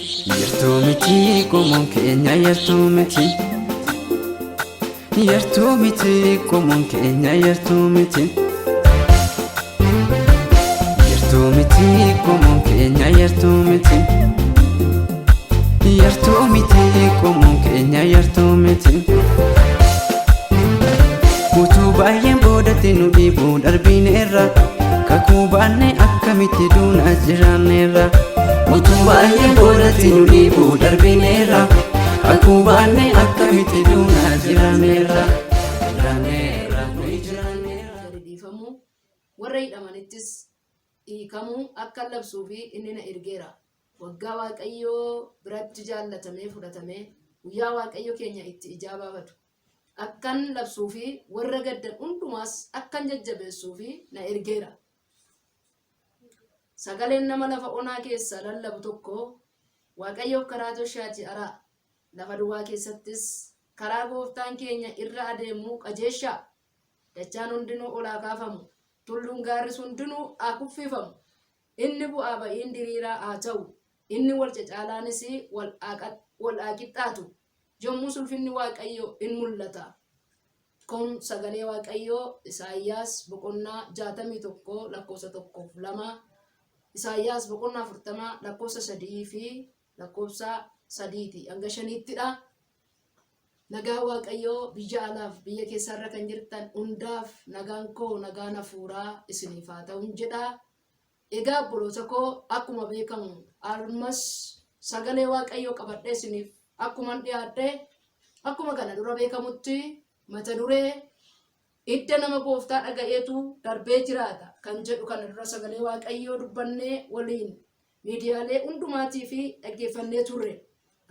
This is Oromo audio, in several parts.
Yartuu miti qomoon keenya yartuu miti. Yartuu miti qomoon keenya yartuu miti. Yartuu miti qomoon keenya yartuu miti. Yartuu miti qomoon keenya yartuu miti. Utuu baay'een boodatti nu dhiibuu darbineerra. Kakuu baannee akkamitti duunaa jiraanneerra. Utuu baay'een boodatti nu dhiibuu darbineerra. Kakuu baannee akkamitti duunaa jiraanneerra. Dhiifamuu warra hidhamanittis hiikamuu akka labsuu fi inni na ergeera. Waggaa Waaqayyoo biratti jaallatamee fudhatamee guyyaa Waaqayyo keenya itti ijaabaafatu akkan labsuu fi warra gaddan hundumaas akkan jajjabeessuu fi na ergeera. Sagaleen nama lafa onaa keessa lallabu tokko Waaqayyoof karaa toshaati araa. Lafa duwwaa keessattis karaa gooftaan keenya irra adeemuu qajeeshaa. Dachaan hundinuu olaa kaafamu. Tulluun gaarris hundinuu haa kuffifamu. Inni bu'aa ba'iin diriiraa haa ta'u. Inni wal cacaalaanis wal haa qixxaatu. Yommuu ulfinni Waaqayyoo in mul'ata. Kun sagalee Waaqayyoo Isaayyaas boqonnaa 61 lakkoofsa 1-2. Isaayyaas boqonnaa 40 lakkoofsa 3 fi lakkoofsa 3 hanga 5ttidha. Nagaa Waaqayyoo biyya alaaf biyya keessarra kan jirtan hundaaf nagaan koo nagaan hafuuraa isiniif haa ta'u jedha. Egaa obboloota koo akkuma beekamu armas sagalee Waaqayyoo qabadhee isiniif akkuma dhiyaadhe akkuma kana dura beekamutti mata duree idda nama gooftaa dhaga'eetu darbee jiraata kan jedhu kana dura sagalee Waaqayyoo dubbannee waliin miidiyaalee hundumaatii fi dhaggeeffannee turre.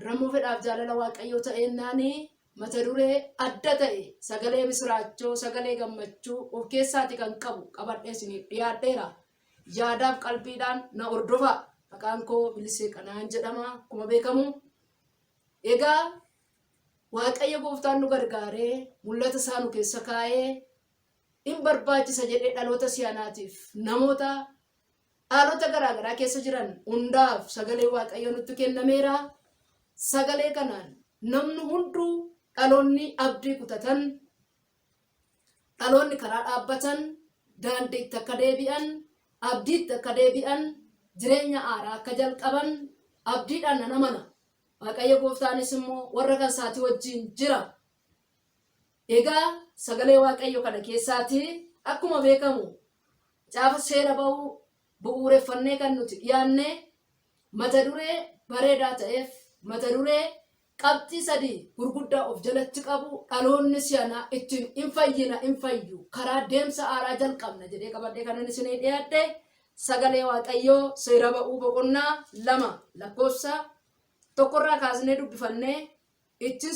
Rammoo fedhaaf jaalala Waaqayyoo ta'eennaanii mata duree adda ta'e sagalee misiraachoo sagalee gammachuu of keessaati kan qabu qabadhee isiniif dhiyaadheera. Yaadaaf qalbiidhaan na hordofaa. Maqaan koo Bilisee Qanaan jedhama. Akkuma beekamu egaa Waaqayyo gooftaan nu gargaaree mul'ata isaa nu keessa kaa'ee in barbaachisa jedhee dhaloota si'anaatiif namoota dhaloota garaagaraa keessa jiran hundaaf sagalee Waaqayyo nutti kennameera. Sagalee kanaan namni hunduu dhaloonni abdii kutatan, dhaloonni karaa dhaabbatan, daandiitti akka deebi'an, abdiitti akka deebi'an, jireenya haaraa akka jalqaban abdiidhaan nan amana. Waaqayyo gooftaanis immoo warra kan isaatii wajjin jira. Egaa sagalee Waaqayyo kana keessaati akkuma beekamu caafa seera ba'uu bu'uureffannee kan nuti dhiyaanne mata duree bareedaa ta'eef mata duree qabxii 3 gurguddaa of jalatti qabu dhaloonni si'anaa ittiin hin fayyu karaa deemsa haaraa jalqabna jedhee qabadhee kanan isinii dhiyaadhe sagalee Waaqayyoo seera ba'uu boqonnaa 2 lakkoofsa 1 kaasnee dubbifannee ittiin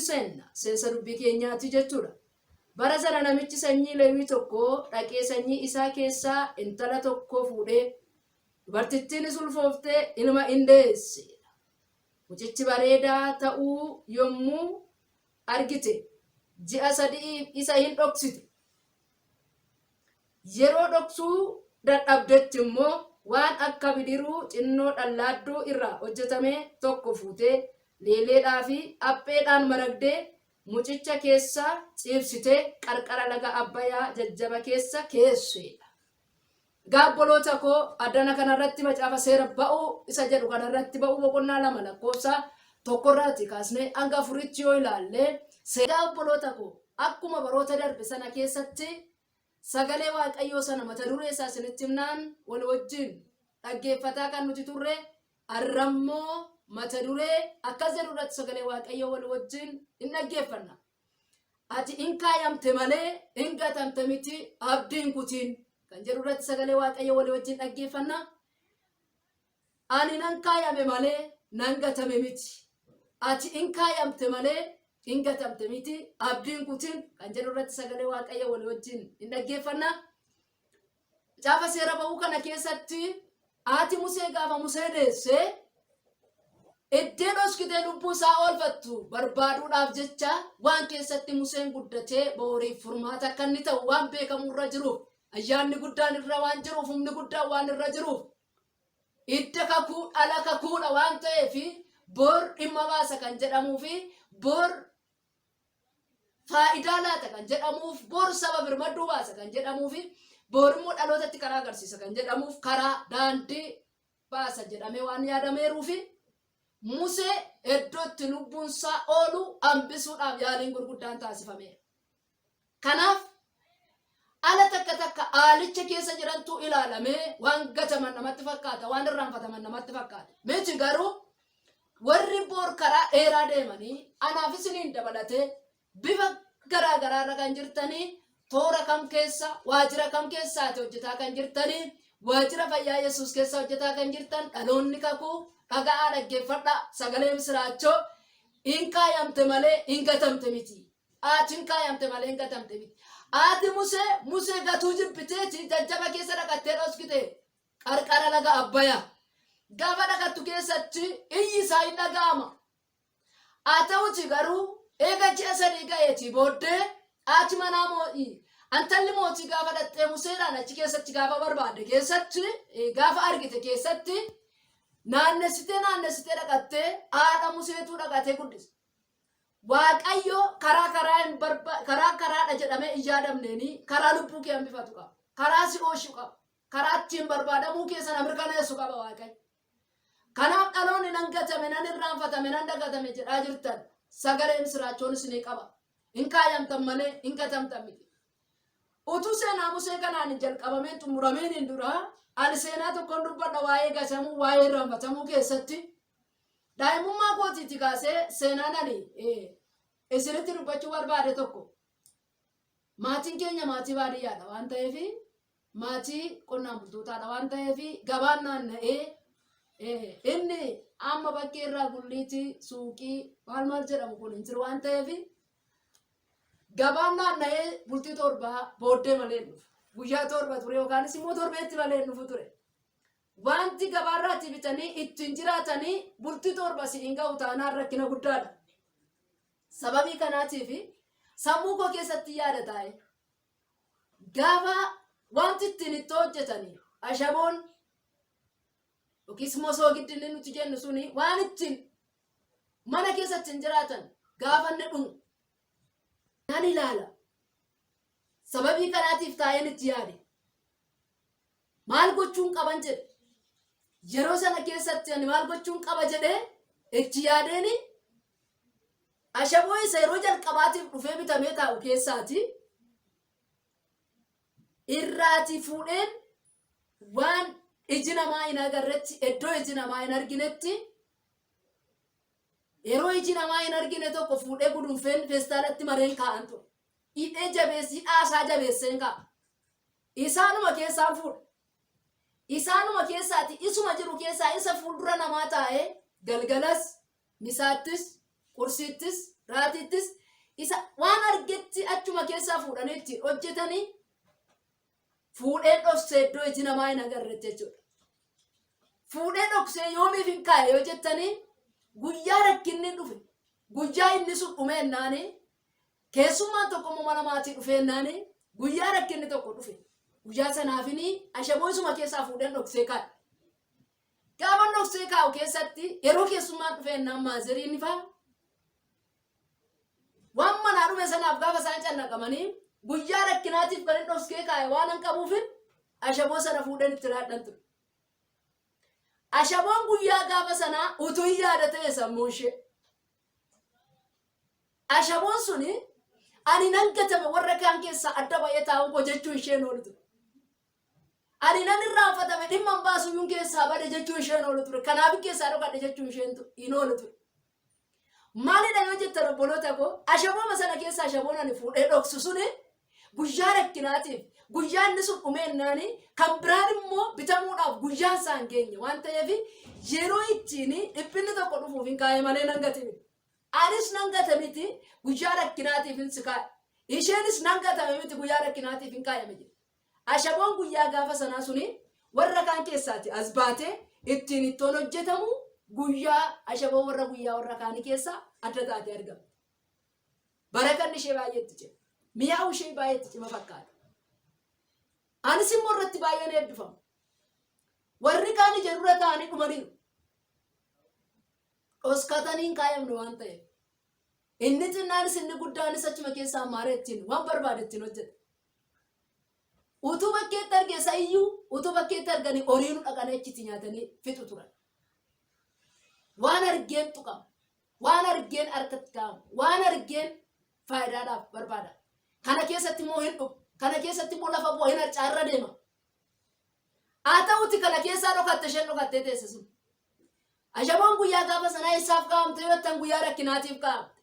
seensa dubbii keenyaati jechuudha. Bara sana namichi sanyii Lewwii tokko dhaqee sanyii isaa keessaa intala tokko fuudhee dubartittiinis ulfooftee ilma deesse. Mucichi bareedaa ta'uu yommuu argite ji'a 3 isa hin dhoksite. Yeroo dhoksuu dadhabdetti immoo waan akka bidiruu xinnoo dhallaadduu irraa hojjetame tokko fuutee leeleedhaa fi apheedhaan maragdee mucicha keessa ciibsitee qarqara laga Abbayyaa jajjaba keessa keesseedha. Gaabboloota koo addana kanarratti macaafa seera ba'uu isa jedhu kanarratti ba'uu boqonnaa 2 lakkoofsa 1 kaasnee hanga 4tti yoo ilaalle gaabboloota koo akkuma baroota darbe sana keessatti sagalee Waaqayyoo sana mata duree isaa isinitti himnaan wal wajjin dhaggeeffataa kan nuti turre arrammoo mata duree akkas jedhurratti sagalee Waaqayyoo wal wajjin hin dhaggeeffanna. Ati hin kaayamte malee hin gatamte miti abdiin kutiin kan jedhurratti sagalee Waaqayyoo wal wajjin dhaggeeffanna. Ani nan kaayame malee nan gatame miti. Ati hin kaayamte malee hin gatamte miti abdiin kutiin kan jedhurratti sagalee Waaqayyoo wal wajjin hin dhaggeeffanna. Caafa seera ba'uu kana keessatti haati Musee gaafa Musee deesse iddeen hoskitee lubbuu isaa oolfattu barbaaduudhaaf jecha waan keessatti Museen guddatee booriif furmaata akka inni ta'u waan beekamu irra jiruuf ayyaanni guddaan irra waan jiruuf humni guddaan waan irra jiruuf idda kakuu dhala kakuudha waan ta'eef bor dhimma baasa kan jedhamuu fi bor faayidaa laata kan jedhamuuf bor saba birmaduu baasa kan jedhamuu fi bor immoo dhalootatti karaa agarsiisa kan jedhamuuf karaa daandii baasa jedhamee waan yaadameeruu fi Musee iddootti lubbuunsaa oolu hambisuudhaaf yaaliin gurguddaan taasifameera. Kanaaf ala takka aalicha keessa jirantu ilaalamee waan gataman namatti fakkaata, waan irraanfataman namatti fakkaata. Miti garuu warri bor karaa dheeraa deemanii anaaf isiniin dabalatee bifa garaa irra kan jirtanii toora kam keessa waajjira kam keessaati hojjetaa kan jirtanii waajjira fayyaa Yesuus keessa hojjetaa kan jirtan dhaloonni kakuu dhagaa dhaggeeffadha sagalee misiraachoo hin kaayamte malee hin gatamte miti. Ati hin kaayamte malee hin gatamte miti. Ati Musee gatuu jibbiteeti jajjaba keessa dhaqattee dhoskite qarqara laga Abbayyaa. Gaafa dhaqattu keessatti iyyi isaa hin dhaga'ama. Haa ta'uti garuu eega ji'a sadii ga'eetii booddee ati manaa mootii antalli mootii gaafa dhattee Museedhaan achi keessatti gaafa barbaadde keessatti gaafa argite keessatti naannessitee dhaqattee haadha Museetuu dhaqatee guddise. Waaqayyo karaadha jedhamee hin yaadamneeni karaa lubbuu kee hambifatu qaba. Karaa si oolchu qaba. Karaa ittiin barbaadamuu keessan mirkaneessu qaba Waaqayyo. Kanaaf dhaloonni nan gatame, nan irraanfatame, nan dagatame jedhaa jirtan sagalee misiraachoon isinii qaba. Hin kaayamtan malee hin gatamtan miti. Utuu seenaa Musee kanaan hin jalqabameen xumurameen hin dura ani seenaa tokkoon dubbadha waa'ee gatamuu, waa'ee irraanfatamuu keessatti. Daa'imummaa kootiitti kaasee seenaan ani isinitti dubbachuu barbaade tokko. Maatiin keenya maatii baadiyyaadha waan ta'eef, maatii qonnaan bultootaadha waan ta'eef gabaan naanna'ee inni amma bakkee irraa gulliitii suuqii maal jedhamu kun hin jiru waan ta'eef gabaan naanna'ee bultii torbaa booddee malee dhufu. Guyyaa torba ture yookaanis immoo torbeetti malee dhufu ture. Wanti gabaarraatti bitanii ittiin jiraatanii bultii torba si'in ga'u taanaan rakkina guddaadha. Sababii kanaatiif sammuu koo keessatti yaada taa'e gaafa wanti ittiin itti hojjetanii ashaboon yookiis mosoo giddinni nuti jennu suni waan ittiin mana keessatti hin jiraatan gaafa inni dhumu nan ilaala. Sababii kanaatiif taa'een itti yaade maal gochuun qaban jedhe. Yeroo sana keessatti ani maal gochuun qaba jedhee itti yaadeeni ashaboo isa yeroo jalqabaatiif dhufee bitamee taa'u keessaati irraati fuudheen waan iji namaa hin agarretti iddoo iji namaa hin arginetti yeroo iji namaa hin argine tokko fuudhee gudunfeen feestaalatti mareen kaa'an ture. Hidhee jabeessii dhaasaa jabeesseen kaa'a. Isaanuma keessaan fuudha. Isaanuma keessaati isuma jiru keessaa isa fuuldura namaa taa'ee galgalas misaattis qursiittis raatittis isa waan argetti achuma keessaa fuudhanii itti hojjetanii fuudhee dhoksee iddoo iji namaa hin agarretti jechuudha. Fuudhee dhoksee yoomiif hin kaa'e yoo jettanii guyyaa rakkinni dhufe guyyaa inni sun dhumeennaanii keessummaan tokko mana maatii dhufeennaanii guyyaa rakkinni tokko dhufe. Guyyaa sanaafini ashaboo isuma keessaa fuudheen dhoksee kaa'e. Gaafa dhoksee kaa'u keessatti yeroo keessummaan dhufeennaan maaziriin faa waan manaa dhume sanaaf gaafa isaan cannaqamanii guyyaa rakkinaatiif kan inni dhoksee kaa'e waan hin qabuufin ashaboo sana fuudheen itti raadhan ture. Ashaboon guyyaa gaafa sanaa utuu hin yaada ta'e sammuu ishee. Ashaboon suni ani nan gatame warra kaan keessaa adda ba'ee taa'uun koo jechuun isheen oolu ture. Ani nan irraanfatame dhimma hin baasu yuun keessaa bade jechuun isheen oolu ture. Kanaaf keessaa dhokadhe jechuun isheen hin oolu ture. Maalidha yoo jettan obboloota koo ashabooma sana keessaa ashaboon ani fuudhee dhoksu suni guyyaa rakkinaatiif guyyaa inni sun dhumeennaanii kan biraan immoo bitamuudhaaf guyyaan isaa hin geenye waan ta'eef yeroo ittiin dhiphinni tokko dhufuuf hin kaa'e malee nan gate miti. Anis nan gate miti guyyaa rakkinaatiif hin si kaa'e. Isheenis nan gatame miti guyyaa rakkinaatiif hin kaa'e miti. Ashaboon guyyaa gaafa sanaa suni warra kaan keessaati as baatee ittiin ittoon hojjetamu guyyaa ashaboo warra guyyaa warra kaanii keessaa adda taatee argama. Barakanni ishee baay'eetti cima. Mi'aawu ishee baay'eetti cima fakkaata. Anis immoo irratti baay'een eebbifamu. Warri kaan ija dura ta'anii dhumaniiru. dhoskataniin kaayamne waan ta'eef inni xinnaanis inni guddaanis achuma keessaa maaree ittiin waan barbaade ittiin hojjeta. Utuu bakkeetti argeessa iyyuu utuu bakkeetti arganii horiinu dhaqanii achitti nyaatanii fixu turan. Waan argeen tuqama, waan argeen harkatti kaa'amu, waan argeen faayidaadhaaf barbaada. Kana keessatti immoo hin dhufu, kana keessatti immoo lafa bu'aa hin harcaarra deema. Haa ta'uti kana keessaa dhokatte isheen dhokattee teessisu. Ashaboon guyyaa gaafa sanaa isaaf kaa'amte yoo ta'an guyyaa rakkinaatiif kaa'amte.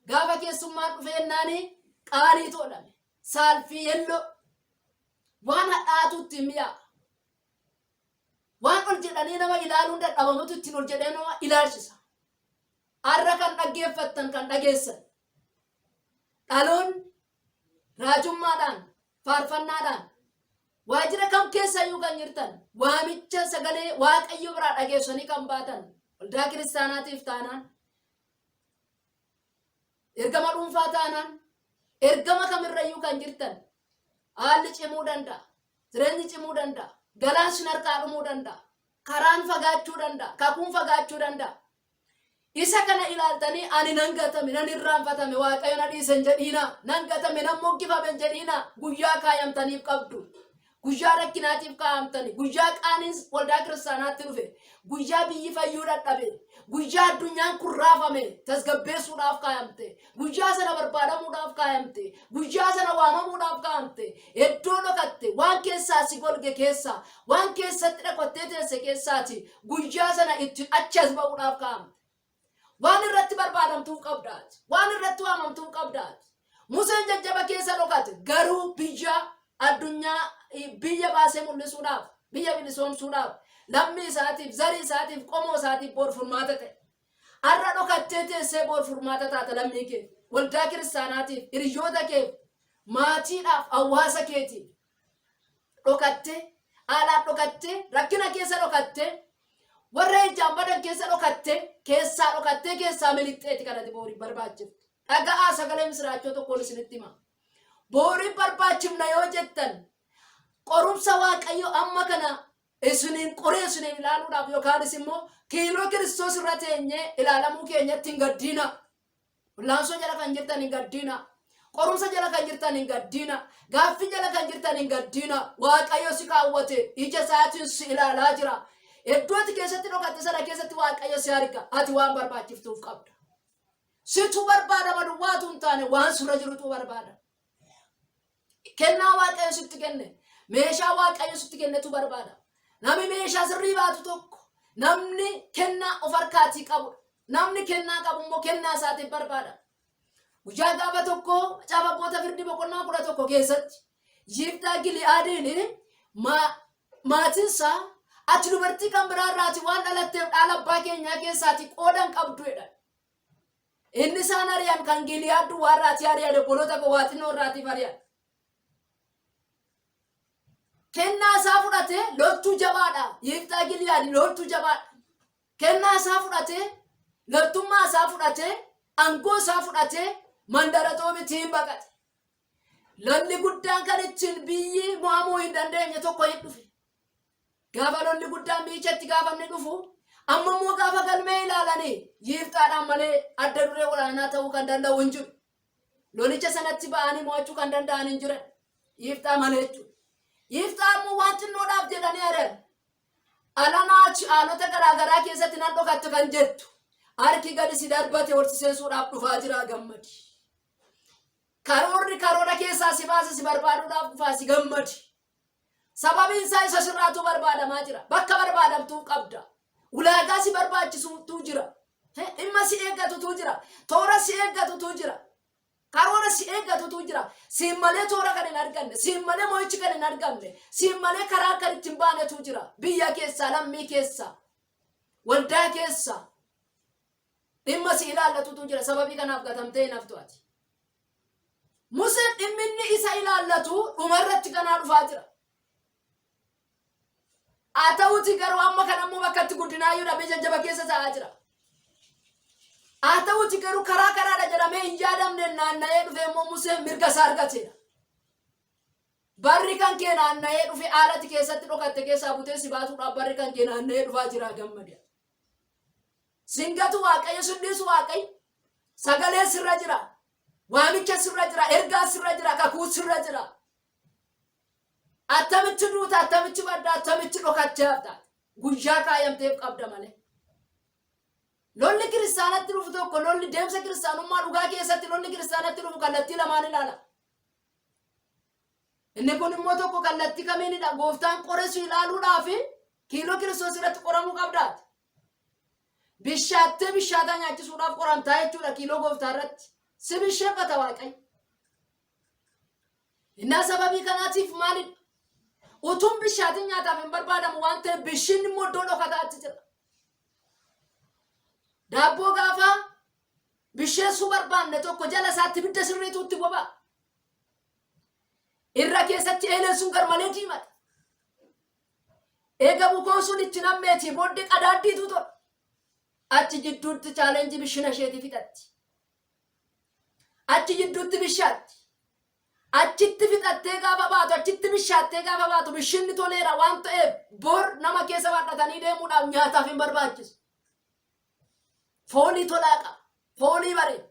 Gaafa keessummaan dhufee naani qaalii toodhame, saalfii yelloo, waan hadhaatuutti mi'a. Waan ol jedhanii nama ilaaluun dadhabamutu ittiin ol jedhee nama ilaalchisa. Har'a kan dhaggeeffattan kan dhageessan. Dhaloonni raajummaadhaan, faarfannaadhaan, waajjira kam keessayyuu kan jirtan, waamicha sagalee Waaqayyo biraa dhageessanii kan baatan, waldaa kiristaanaatiif taanaan, ergama dhuunfaa taanaan, ergama kamirrayyuu kan jirtan, haalli cimuu danda'a, jireenyi cimuu danda'a, galaan sin harkaa dhumuu danda'a, karaan fagaachuu danda'a, kakuun fagaachuu danda'a. Isa kana ilaaltanii ani nan gatame, nan irraanfatame, Waaqayyo na dhiisen jedhiina, nan gatame, nan moggifame jedhiina, guyyaa kaayamtaniif qabdu. Guyyaa rakkinaatiif kaa'amtani, guyyaa qaaniin waldaa kiristaanaatti dhufe, guyyaa biyyi fayyuu dadhabe, guyyaa addunyaan kurraafame tasgabbeessuudhaaf kaayamte, guyyaa sana barbaadamuudhaaf kaayamte, guyyaa sana waamamuudhaaf kaayamte, iddoo dhokatte waan keessaa si golge keessaa, waan keessatti dhokattee teesse keessaati, guyyaa sana itti achi as ba'uudhaaf kaayamte. Waan irratti barbaadamtuu qabdaati, waan irratti waamamtuu qabdaati. Museen jajjaba keessa dhokate garuu biyya addunyaa biyya baasee mul'isuudhaaf, biyya bilisoomsuudhaaf, lammii isaatiif, zarii isaatiif, qomoo isaatiif boor furmaata ta'e. Har'a dhokattee teessee boor furmaata taata lammii kee, waldaa kiristaanaatiif, hiriyoota keef, maatiidhaaf, hawaasa keetiif. Dhokattee, haalaaf dhokattee, rakkina keessa dhokattee, warra ijaan badan keessa dhokattee, keessaa milixxeeti kanatti booriif barbaachiftu. Dhaga'aa sagalee misiraachoo tokkoon isinitti hima. Booriif barbaachifna yoo jettan, qorumsa Waaqayyo amma kana isiniin qoree isiniin ilaaluudhaaf yookaanis immoo kiiloo Kiristoos irra teenyee ilaalamuu keenyatti hin gaddiina. Laansoo jala kan jirtan hin gaddiina. Qorumsa jala kan jirtan hin gaddiina. Gaaffii jala kan jirtan hin gaddiina. Waaqayyo si kaawwate ija isaatiin si ilaalaa jira. Iddootti keessatti dhokatte sana keessatti Waaqayyo si arga. Ati waan barbaachiftuuf qabda. Situ barbaada maduwwaatu hin taane waan surra jirutu barbaada. Kennaa Waaqayyo sitti kenne, meeshaa Waaqayyo sitti kennetu barbaada. Namni meeshaa sirrii baatu tokko, namni kennaa of harkaatii qabu, namni kennaa qabu immoo kennaa isaatiif barbaada. Guyyaa gaafa tokko macaafa Abboota Firdii boqonnaa 11 keessatti Yiftaa Gili'aadiin maatinsaa ati dubartii kan biraarraati waan dhalatteef dhaala abbaa keenyaa keessaati qoodan qabdu jedha. Inni isaan ari'an kan Gili'aad duwwaarraati ari'an obboloota gowwaaxinnoo irraatiif ari'an. Kennaa isaa fudhatee loltuu jabaadha. Yiftaa Gili'aad loltuu jabaadha. Kennaa isaa fudhatee, loltummaa isaa fudhatee, aangoo isaa fudhatee mandara Xoobitiin baqate. Lolli guddaan kan ittiin biyyi mo'amuu hin dandeenye tokko hin dhufe. Gaafa lolli guddaan biyyichatti gaafa inni dhufu, amma immoo gaafa galmee ilaalanii Yiftaadhaan malee adda duree waraanaa ta'uu kan danda'u hin jiru. Lolicha sanatti ba'anii mo'achuu kan danda'an hin jiran. Yiftaa malee jechuudha. Yiftaa immoo waan xinnoodhaaf jedhanii adeeman. Alanaachi haalota garaagaraa keessatti nan dhokattu kan jettu. Harki gadi si darbate horsiseessuudhaaf dhufaa jira gammadi. Karoorri karoora keessaa si baase si barbaaduudhaaf dhufaa si gammadi. Sababiin isaa isa sirraatu barbaadamaa jira. Bakka barbaadamtuu qabda. Ulaagaa si barbaachisuutu jira. Dhimma si eeggatutu jira. Toora si eeggatutu jira. Karoora si eeggatutu jira. Siin malee toora kan hin arganne, siin malee mo'ichi kan hin argamne, siin malee karaa kan ittiin baanetu jira. Biyya keessaa, lammii keessaa, waldaa keessaa. Dhimma si ilaallatutu jira. Sababii kanaaf gatamtee hin haftu ati. Museen dhimminni isa ilaallatu dhumarratti kanaa dhufaa jira. Haa ta'uuti garuu amma kan ammoo bakka itti guddinaayyuu dhabee jajjaba keessa ta'aa jira. Haa ta'uuti garuu karaadha jedhamee hin yaadamne naanna'ee dhufe immoo Museen mirga isaa argateera. Barri kan kee naanna'ee dhufe haalati keessatti dhokatte keessaa butee si baatuudhaaf barri kan kee naanna'ee dhufaa jira gammada. Singatu waaqayyo sunniisu waaqayyo sagalee sirra jira. Waamicha sirra jira. Ergaa sirra jira. Kakuu sirra jira. Attamitti duuta attamitti badda attamitti dhokachaa guyyaa kaayamteef qabda malee. Lolli kiristaanatti dhufu tokko lolli deemsa kiristaanummaa dhugaa keessatti lolli kiristaanatti dhufu kallattii lamaan ilaala. Inni kun immoo tokko kallattii kamiinidha? Gooftaan qoreessu ilaaluudhaaf kiiloo kiristoos irratti qoramuu qabdaati. Bishaattee bishaataa nyaachisuudhaaf qoramtaa jechuudha kiiloo gooftaa irratti. Si bisheeffata waaqayyo. Innaa sababii kanaatiif maalidha? Utuun bishaatiin nyaataaf hin barbaadamu waan ta'eef bishinni immoo iddoo dhokataatti jira. Daabboo gaafa bisheessuu barbaanne tokko jala isaatti ibidda sirriituutti boba'a. Irra keessatti eeleen sun garmalee diimata. Eega bukoon sun itti nammeetii booddee qadaaddiitu tura. Achi jidduutti chaalenjii bishina isheetii fixatti. Achi jidduutti bishaatti. Achitti fixattee gaafa baatu achitti bishaattee gaafa baatu bishinni toleera waan ta'eef bor nama keessa badhatanii deemuudhaaf nyaataaf hin barbaachisu. Foolii tolaa qaba. Foolii bareeda.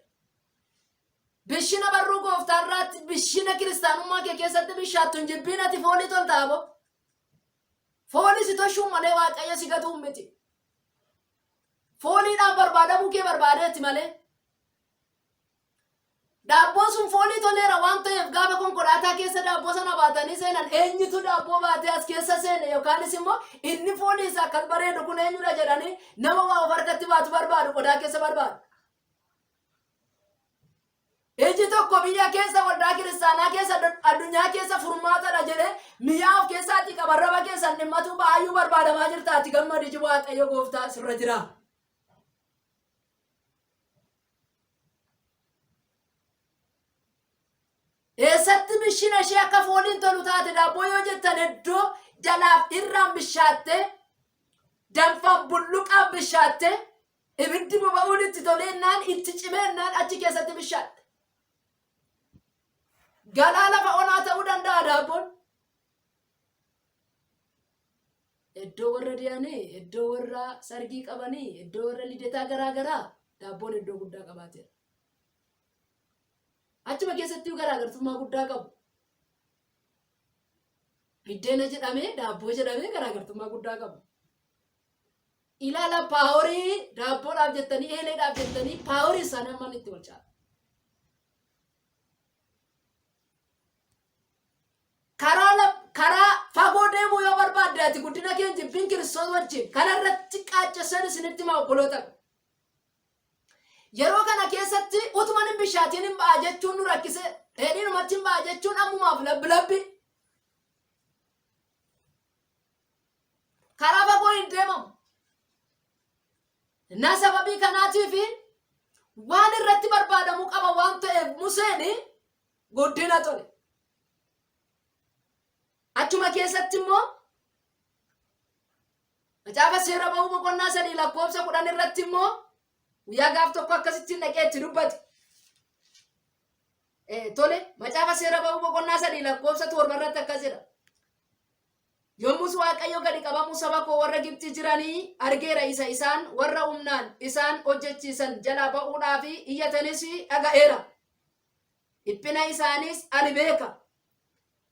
Bishina barruu gooftaa irraatti bishina kiristaanummaa kee keessatti bishaattu hin jibbinati foolii toltaa boo. Foolii si toshuun malee waaqayyo si gatuun miti. Fooliidhaan barbaadamuu kee barbaadeetti malee. Daabboo sun foolii toleera waan ta'eef gaafa konkolaataa keessa daabboo sana baatanii seenan eenyutu daabboo baatee as keessa seene yookaanis immoo inni foolii isaa akkas bareedu kun eenyudha jedhanii nama waa of harkatti baatu barbaadu qodaa keessa barbaadu. Iji tokko biyya keessa waldaa kiristaanaa keessa addunyaa keessa furmaatadha jedhee miyaa of keessaatii qaba raba keessan dhimmatu baay'uu barbaadamaa jirtaati gammadi waaqayyo gooftaa sirra jira. Eessatti bishina ishee akka fooliin tolu taate daabboo yoo jettan iddoo jalaaf irraan bishaatte danfaan bulluqaan bishaatte ibiddi boba'uun itti toleennaan itti cimeennaan achi keessatti bishaatte. Galaa lafa onaa ta'uu danda'a daabboon. Iddoo warra deemanii, iddoo warra sargii qabanii, iddoo warra lidetaa garaa daabboon iddoo guddaa qabaateera. Achuma keessatti garaagartummaa guddaa qabu. Biddeena jedhamee daabboo jedhamee garaagartummaa guddaa qabu. Ilaala paaworii daabboodhaaf jettanii eeleedhaaf jettanii paaworii isaanii amman itti wal caala. Karaa fagoo deemuu yoo barbaadde ati guddina keenya jibbiin kiristoos wajjin kanarratti qaaccesan isinitti himaa obboloota. Yeroo kana keessatti utuman hin bishaatiin hin ba'a jechuun nu rakkise dheedhiinumatti hin ba'a jechuun ammumaaf labbi. Karaa fagoo hin deemamu. Na sababii kanaatiif waan irratti barbaadamuu qaba waan ta'eef Museen guddina tole. Achuma keessatti immoo macaafa seera ba'uu boqonnaa 3 lakkoofsa 10 irratti immoo guyyaa gaaf tokko akkasitti dhaqee itti dubbate. Tole macaafa seera ba'uu boqonnaa 3 lakkoofsa 7 irratti akkas jedha. Yommus waaqayyo gadi qabamuu saba koo warra Gibxi jiranii argeera isa isaan warra humnaan isaan hojjechiisan jalaa ba'uudhaaf iyyatanis dhaga'eera. Dhiphina isaanis ani beeka.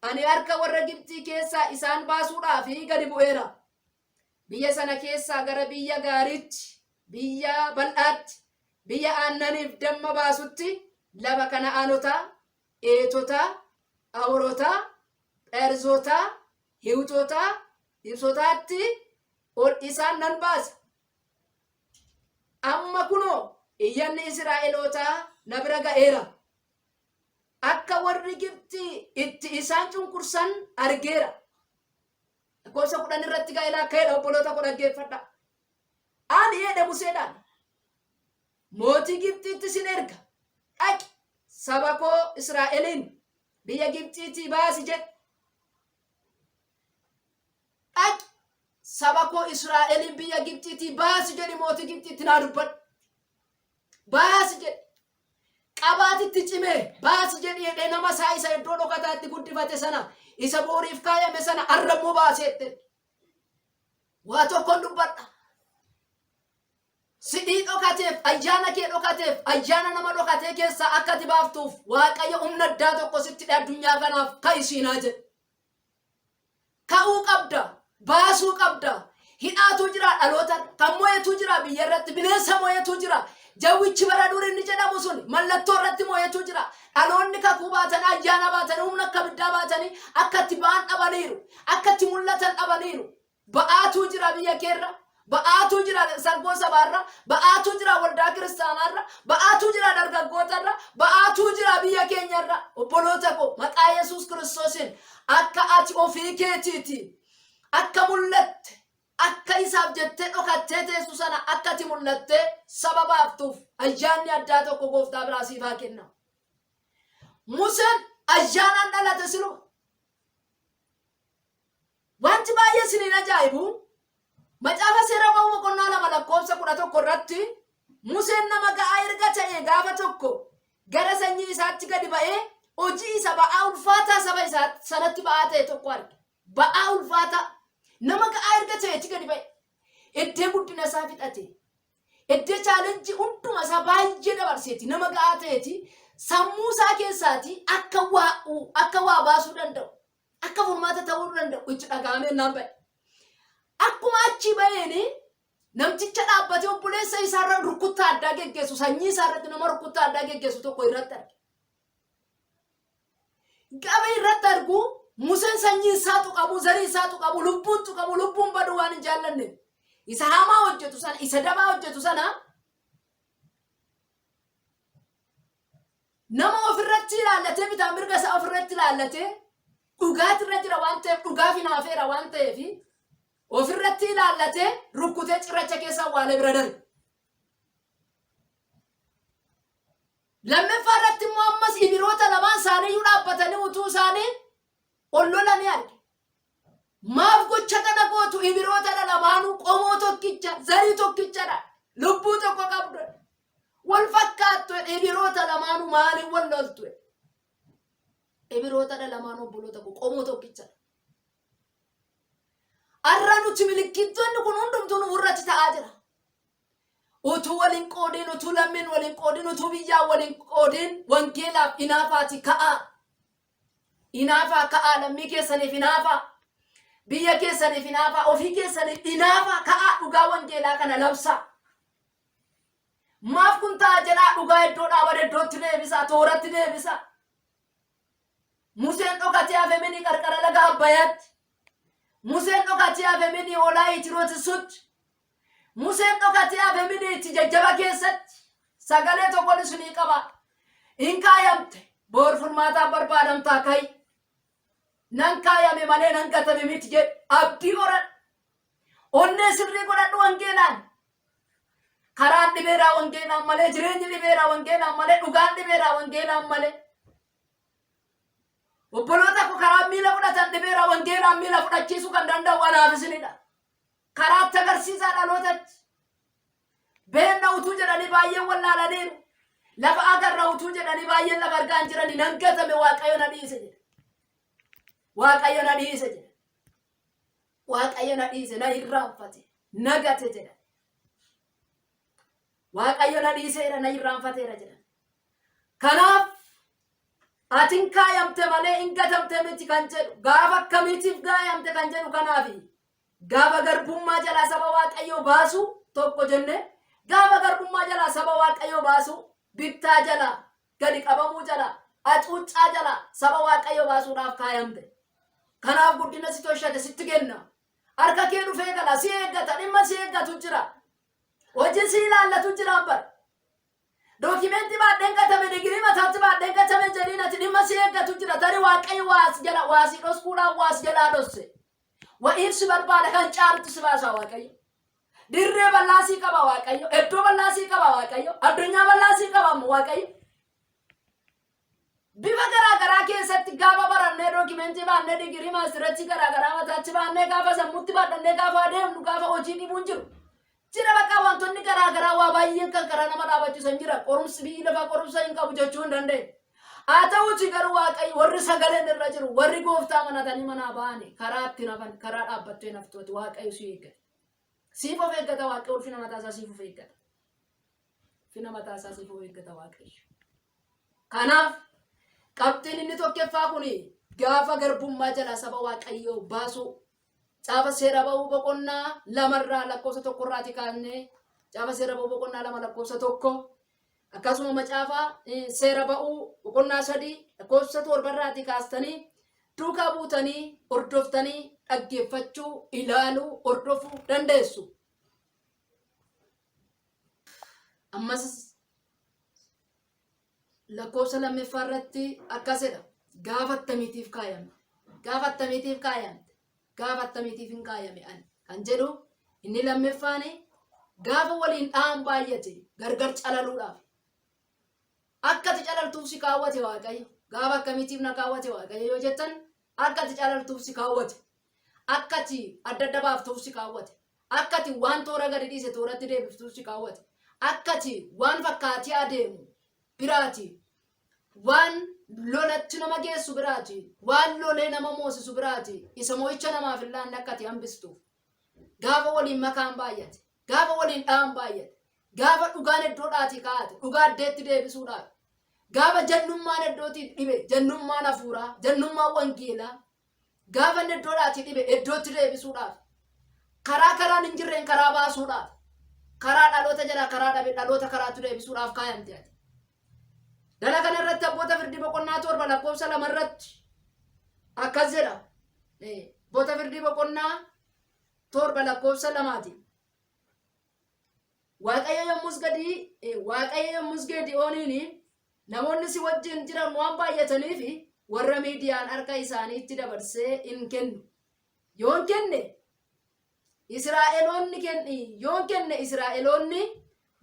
Ani harka warra Gibxi keessaa isaan baasuudhaaf gadi bu'eera. Biyya sana keessaa gara biyya gaariitti, biyya bal'aatti, biyya aannaniif damma baasutti lafa Kana'aanotaa, Eetotaa, Awurotaa, Pheerzotaa, Hiwutotaa, Hibsotaatti ol isaan nan baasa. Amma kunoo iyyanni Israa'elootaa na bira ga'eera. Akka warri Gibxi itti isaan cunqursan argeera. Lakkoofsa 10 irratti ga'eera akka jedha obboloota koo dhaggeeffadha. Ani jedhe Museedhaan mootii Gibxiitti sin erga dhaqi saba koo Israa'eliin biyya Gibxiitii baasi jedhe. Dhaqi saba koo Israa'eliin biyya Gibxiitii baasi jedhi mootii Gibxiitti naa dubbadhu. Baasi jedhe. Qabaatitti cimee baasi jedhee nama isaa isa iddoo dhokataatti guddifate sana isa booriif kaayame sana arrammoo baaseette. Waa tokkoon dubbadha. sidii dhokateef ayyaana kee dhokateef ayyaana nama dhokatee keessa akkati baaftuuf waaqayyo humna addaa tokko sitti addunyaa kanaaf ka'isiinaa jedhe. Ka'uu qabda, baasuu qabda. Hidhaatu jira dhaloota kan mo'etu jira biyya irratti bineensa mo'etu jira. Jawwichi bara durii inni jedhamu sun mallattoo irratti mo'etu jira. Dhaloonni kakuu baatan ayyaana baatan humna akka biddaa baatanii akkatti ba'an dhabaniiru. Akkatti mul'atan dhabaniiru. Ba'aatu jira biyya keerra. Ba'aatu jira sargoo sabaarra. Ba'aatu jira waldaa kiristaanaarra. Ba'aatu jira dargaggootarra. Ba'aatu jira biyya keenyarra. Obboloota koo maqaa Yesuus Kiristoosiin akka ati ofii keetiiti. Akka mul'atte. Akka isaaf jettee dhokattee teessu sana akkati mul'attee saba baaftuuf ayyaanni addaa tokko gooftaa biraa siif haa kenna. Museen ayyaanaan dhalate silu. Wanti baay'ee isiniin ajaa'ibu macaafa seera Uumamaa boqonnaa 2:11 irratti Museen nama ga'aa erga ta'e gaafa tokko gara sanyii isaatti gadi ba'ee hojii isa ba'aa ulfaataa saba isaa sanatti ba'aa ta'e tokko arge. Ba'aa ulfaataa nama ga'aa erga ta'etti gadi ba'e. Iddee guddina isaa fixate. Iddee chaalenjii hunduma isaa baay'ee dabarseeti. Nama ga'aa ta'etti sammuu isaa keessaati akka waa baasuu danda'u. Akka furmaata ta'uu danda'u itti dhaga'amee naan ba'e. Akkuma achi ba'eeni namticha dhaabbatee obboleessa isaarra rukuttaa addaa geggeessu sanyii isaarratti nama rukuttaa addaa geggeessu tokko irratti arge. Gaafa irratti argu Museen sanyii isaa tuqabu, zarii isaa tuqabu, lubbuun tuqabu, lubbuun baduu waan hin jaallanne. Isa hamaa hojjetu sana, isa dabaa hojjetu sana nama ofirratti ilaallatee bitaa mirga isaa ofirratti ilaallatee dhugaati irra jira waan ta'eef dhugaaf hinaafeera waan ta'eef ofirratti ilaallatee rukkutee cirracha keessa awwaalee bira darbe. Lammaffaa irratti immoo ammas Ibroota lamaan isaanii dhaabbatanii utuu isaanii ollola ni arge. Maaf gocha kana gootu Ibroota lamaanuu qomoo tokkicha, zarii tokkichadha. Lubbuu tokko qabdu. Wal fakkaattu Ibroota lamaanuu maaliin wal loltu? Ibroota lamaanuu obboloota qomoo tokkichadha. Arra nuti milikkitoonni kun hundumtuu nu irratti ta'aa jira. Utuu waliin qoodin, utuu lammiin waliin qoodin, utuu biyyaa waliin qoodin wangeelaaf inaafaati ka'aa. Inaafaa ka'aa lammii keessaniif inaafaa. Biyya keessaniif inaafaa. Ofii keessaniif inaafaa ka'aa dhugaa wangeelaa kana labsaa. Maaf kun ta'a jedhaa dhugaa iddoo dhaabate iddootti deebisaa, tooratti deebisaa. Museen dhokatee hafe mini qarqara laga Abbayyaatti. Museen dhokatee hafe mini hoolaa Itirootisutti. Museen dhokatee hafe mini itti jajjaba keessatti. Sagalee tokkoon isinii qaba. Hin kaayamte. Boor furmaataa barbaadamtaa ka'i. Nan kaayame malee nan gatame miti jedhe. Abdii godhadhu. Onnee sirrii godhadhu wangeelaan. Karaan dhibeeraa wangeelaan malee, jireenyi dhibeeraa wangeelaan malee, dhugaan dhibeeraa wangeelaan malee. Obboloota koo karaa miila fudhatan dhibeeraa wangeelaan miila fudhachiisuu kan danda'u anaaf isinidha. Karaatti agarsiisaa dhalootatti. Beenna utuu jedhanii baay'een wallaalaniiru. Lafa agarra utuu jedhanii baay'een lafa argaan jiranii nan gatame Waaqayyo na dhiise jedhe. Waaqayyo na dhiise jedhe. Waaqayyo na dhiise na irraanfate na gate jedhe. Waaqayyo na dhiiseera na irraanfateera jedhe. Kanaaf atin kaayamte malee hin gatamte miti kan jedhu gaafa akkamiitiif kaayamte kan jedhu kanaafi gaafa garbummaa jalaa saba Waaqayyo baasu tokko jenne gaafa garbummaa jalaa saba Waaqayyo baasu bittaa jalaa gadi qabamuu jalaa acuuccaa jalaa saba Waaqayyo baasuudhaaf kaayamte. Kanaaf guddina si tolchate sitti kenna. Harka kee dhufee gala si eeggata dhimma si eeggatu jira. Hojii si ilaallatu jira bar. Dookimentii baadheen katame digirii mataatti baadheen katame jedhiin ati dhimma si eeggatu jira. Tari Waaqayyo waas jala waasii dhoskuudhaan waas jalaa dhosse. Wa'iif si barbaada kan caaltu si baasa Waaqayyo. Dirree bal'aa sii qaba Waaqayyo. Iddoo bal'aa sii qaba Waaqayyo. Addunyaa bal'aa sii qaba Waaqayyo. Bifa garaagaraa keessatti gaafa barannee dookimentii baannee digirii maastirachii garaagaraa mataatti baannee gaafa sammuutti baadhannee gaafa adeemnu gaafa hojii dhibuun jiru. Jira bakka wantoonni garaagaraa waa baay'een kan karaa nama dhaabachiisan jira. Qorumsi biyyi lafa qorumsa hin qabu jechuu hin dandeenye. Haa ta'uuti garuu Waaqayyo warri sagaleen irra jiru warri gooftaa manatanii manaa ba'anii karaa itti nafan karaa dhaabbattee naftooti Waaqayyo si eeggata. Siif of eeggata Waaqayyo ulfina mataasaa siif of eeggata. ulfina mataa isaa siif eeggata Waaqayyo. Kanaaf qabxiin inni tokkoffaa kun gaafa garbummaa jalaa saba Waaqayyoo baasuu caafa seera ba'uu boqonnaa 2 lakkoofsa 1 kaasnee caafa seera ba'uu boqonnaa 2 lakkoofsa 1 akkasuma macaafa seera ba'uu boqonnaa 3 lakkoofsa 7 kaastanii duukaa buutanii hordoftanii dhaggeeffachuu ilaaluu hordofuu dandeessu. Ammas lakkoofsa 2 irratti akkasidha. Gaafa attamiitiif kaayame gaafa attamiitiif kaayame gaafa attamiitiif hin kaayame ani kan jedhu inni lammaffaan gaafa waliin dhahan baay'ate gargar calaluudhaaf akkati calaltuuf si kaawwate Waaqayyo. Gaafa akkamiitiif na kaawwate Waaqayyo yoo jettan akkati calaltuuf si kaawwate akkati adda adda baaftuuf si kaawwate akkati waan toora gadi dhiise tooratti deebiftuuf si kaawwate akkati waan fakkaatii adeemu biraati waan lolatti nama geessu biraati waan lolee nama moosisu biraati isa moo'icha namaaf illaan akkati hambistuuf gaafa waliin makaan baay'ate gaafa waliin dhahan baay'ate gaafa dhugaan iddoodhaatii kaa'ate dhugaa addeetti deebisuudhaaf gaafa jannummaan iddootii dhibe jannummaan hafuuraa jannummaan wangeelaa gaafa iddoodhaatii dhibe iddootti deebisuudhaaf karaan hin jirreen karaa baasuudhaaf karaa dhaloota jala karaa dhabe dhaloota karaatti deebisuudhaaf kaayamte ati. Dala kana irratti abboota firdii boqonnaa 7 lakkoofsa 2 irratti akkas jedha. Abboota firdii boqonnaa 7 lakkoofsa 2 Waaqayyo yommus Gidewooniin namoonni si wajjin jiran waan baay'ataniif warra miidiyaan harka isaaniitti dabarsee hin kennu. Yoon kenne Israa'eloonni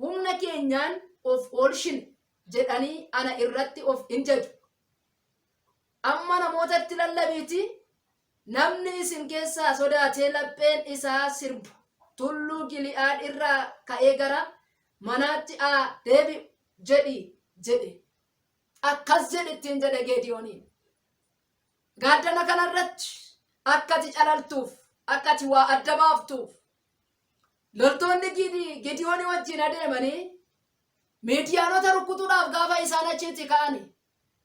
humna keenyaan of oolchine jedhanii ana irratti of hin jaju. Amma namootatti lallabiiti namni isin keessaa sodaatee lapheen isaa sirbu tulluu Gili'aad irraa ka'ee gara manaatti deebi'u jedhe. Akkas jedhettiin jedhe Gidewooniin. Gaaddana kanarratti akkati calaltuuf akkati waa adda baaftuuf loltoonni Gidewoonii wajjin adeemanii miidiyaanota rukkutuudhaaf gaafa isaan achitti ka'anii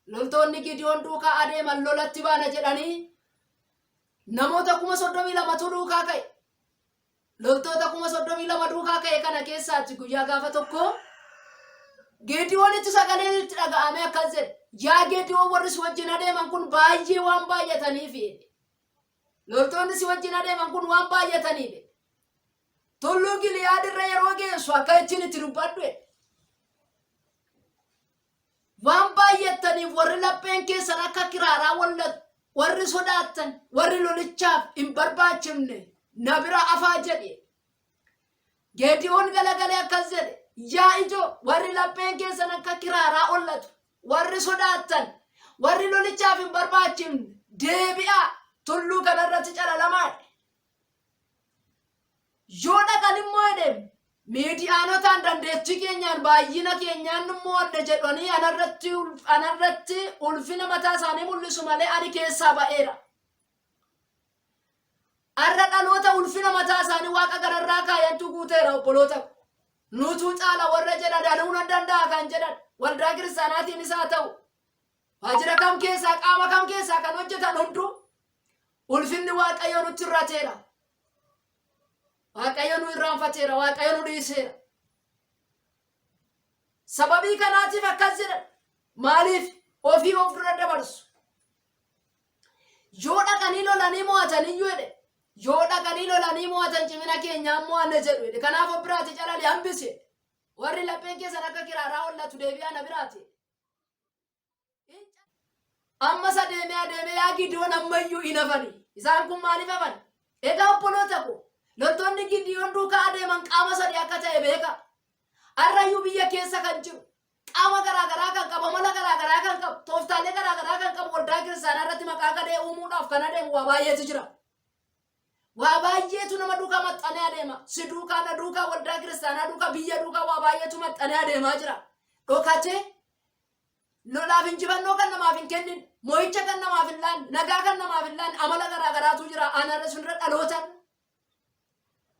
loltoonni Gidewoon duukaa adeeman lolatti baana jedhanii namoota 32,000 duukaa ka'e. Loltoota 32,000 duukaa ka'e kana keessaatti guyyaa gaafa tokko Gidewoonitti sagaleen itti dhaga'ame akkas jedhe. Yaa Gidewoon warri si wajjin adeeman kun baay'ee waan baay'ataniif loltoonni si wajjin adeeman kun waan baay'ataniif tulluu Gili'aad irra yeroo geessu akka ittiin itti dubbadhu waan baay'ataniif warri lapheen keessan akka kiraaraa wallatu warri sodaattan warri lolichaaf hin barbaachifne na bira afaa jedhe. Gidewoon galagalee akkas jedhe. Yaa ijoo warri lapheen keessan akka kiraaraa wallatu warri sodaattan warri lolichaaf hin barbaachifne deebi'aa tulluu kanarratti calalamaa. Yoo dhaqan immoo edem miidiyaanotaan dandeettii keenyaan baay'ina keenyaan immoo adda jedhanii anarratti ulfina mataa isaanii mul'isu malee ani keessaa ba'eera. Arra dhaloota ulfina mataa isaanii waaqa gararraa kaayantu guuteera obboloota. Nutuu caala warra jedha danuun danda'a kan jedhan waldaa kiristaanaatiin isaa ta'u waajjira kam keessaa qaama kam keessaa kan hojjetan hunduu ulfinni Waaqayyo nutti irrateera. Waaqayyo nu irraanfateera. Waaqayyo nu dhiiseera. Sababii kanaatiif akkas jedhan maaliif ofii of dura dabarsu? Yoo dhaqanii lolanii mo'atan iyyuu jedhe yoo dhaqanii lolanii mo'atan cimina keenyaan mo'anne jedhu jedhe. Kanaaf of biraati calali hambise warri lapheen keessan akka kiraaraa wallatu deebi'aa na biraati. Ammas adeemee yaa Gidewoon ammayyuu hin hafani. Isaan kun maaliif hafan? Egaa obboloota ko loltoonni Gidewoon duukaa adeeman qaama sadii akka ta'e beeka. Arrayyuu biyya keessa kan jiru qaama garaagaraa kan qabu amala garaagaraa kan qabu tooftaalee garaagaraa kan qabu waldaa kiristaanaa irratti maqaa gadee uumuudhaaf kan adeemu waa baay'eetu jira. Waa baay'eetu nama duukaa maxxanee adeema. Si duukaa na duukaa waldaa kiristaanaa duukaa biyya duukaa waa baay'eetu maxxanee adeemaa jira. Dhokatee lolaaf injifannoo kan namaaf hin kennin moo'icha kan namaaf hin laanne nagaa kan namaaf hin laanne amala garaagaraatu jira. Anarra sunirra dhalootan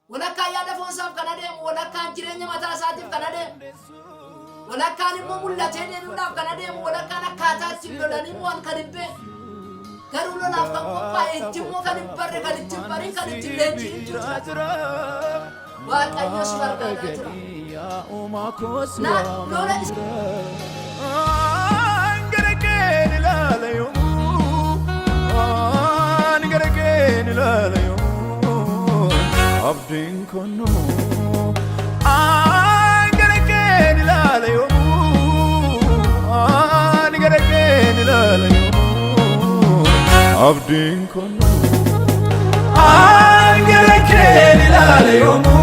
walakkaa yaada foonsaaf kan adeemu walakkaan jireenya mataa isaatiif kan adeemu ولا كان مو ولا تاني ولا كان أديم ولا كان كاتات ولا نيمون كان بين قالوا لنا فكوا باي تيمو كان بري كان تيمبري كان تيلنجي وات أيوش بركة يا أما كوس لا لولا أنجركين لا لا يوم أنجركين لا لا يوم أبدين كنو أنجركين لا لا يوم أنجركين لا لا يوم أبدين كنو أنجركين لا لا يوم